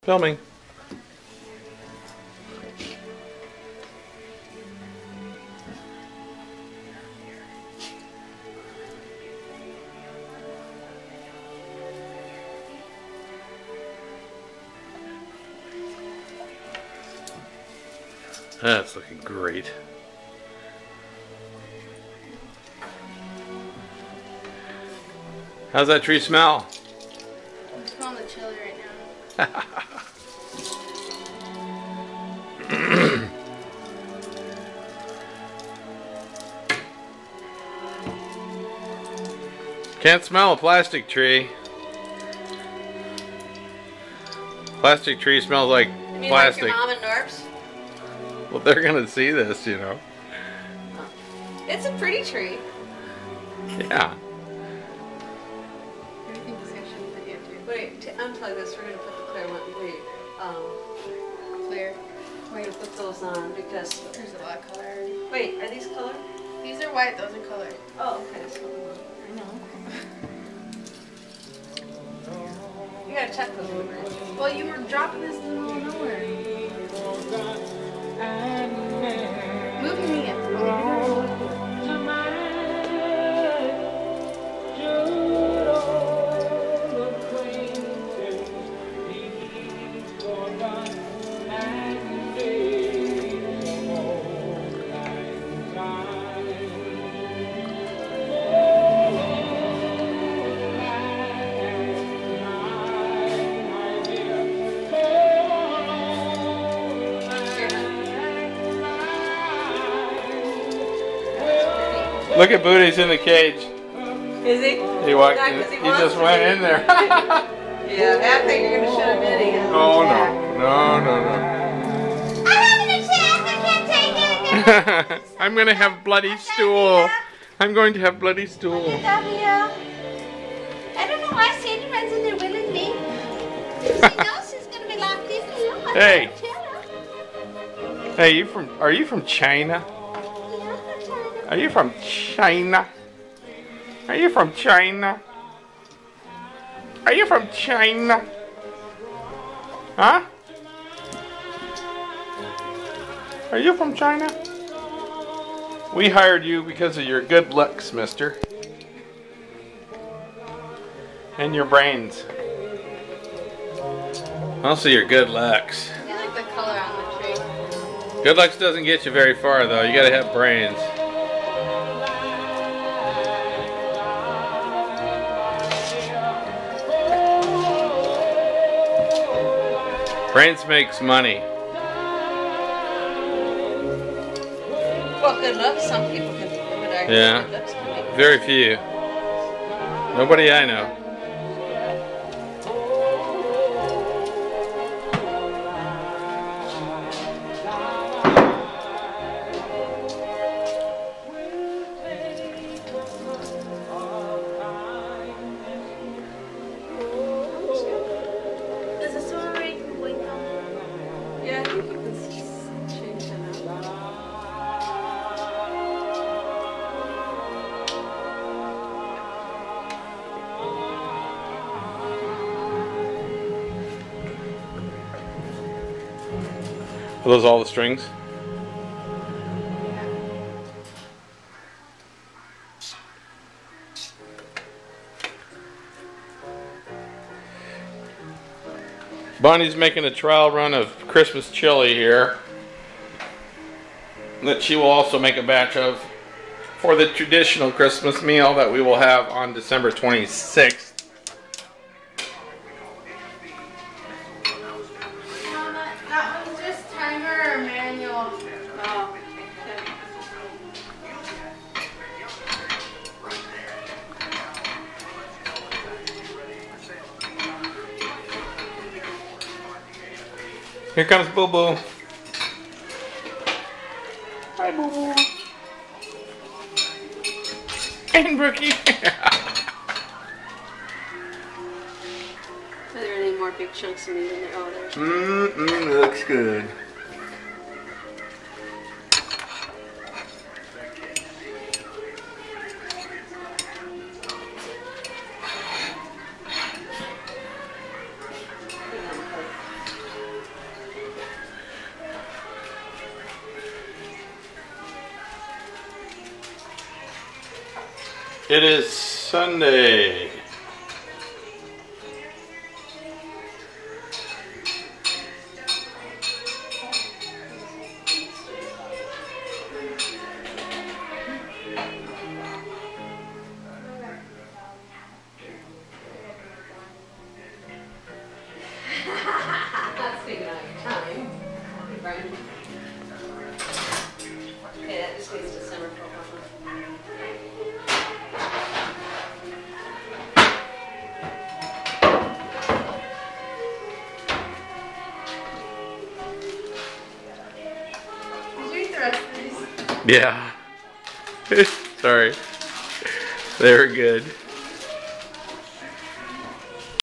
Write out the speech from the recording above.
Filming. That's looking great. How's that tree smell? I'm smelling the chili right now. Can't smell a plastic tree. Plastic tree smells like plastic. Like your mom and Norps? Well, they're gonna see this, you know. It's a pretty tree. Yeah. What do you think this guy should put into? Wait, to unplug this, we're gonna put the clear one. Wait, clear. We're gonna put those on because there's a lot of color. Wait, are these colored? These are white. Those are colored. Oh, okay. So I know. You gotta check those ones. Well, you were dropping this in the middle of nowhere. Move your knee in. Look at Booty's in the cage. Is he? He walked. He just went in there. Yeah, that thing you're gonna shut him in again. Oh no! I'm having a chance. I can't take it. I'm gonna have bloody stool. I'm going to have bloody stool. I don't know why Sadie runs in there willingly. She knows she's gonna be locked in. Hey. Hey, are you from China? Are you from China? Are you from China? Are you from China? Huh? Are you from China? We hired you because of your good looks, mister. And your brains. Also your good looks. I like the color on the tree. Good looks doesn't get you very far though. You gotta have brains. Brains makes money. Well, good looks. Some people would argue Yeah. good looks can make Very few. Nobody I know. Is this one where you can blink on? Yeah, I think you can change it up. Are those all the strings? Bonnie's making a trial run of Christmas chili here that she will also make a batch of for the traditional Christmas meal that we will have on December 26th. Mama, that one's just timer or manual? Oh, okay. Here comes Boo Boo. Hi, Boo Boo. And Brookie. Are there any more big chunks of meat in there? Oh, there's. Looks good. It is Sunday. Not speaking out your time. Right? Okay, that just means December 12th. Did you eat the rest of these? Yeah. Sorry. They were good.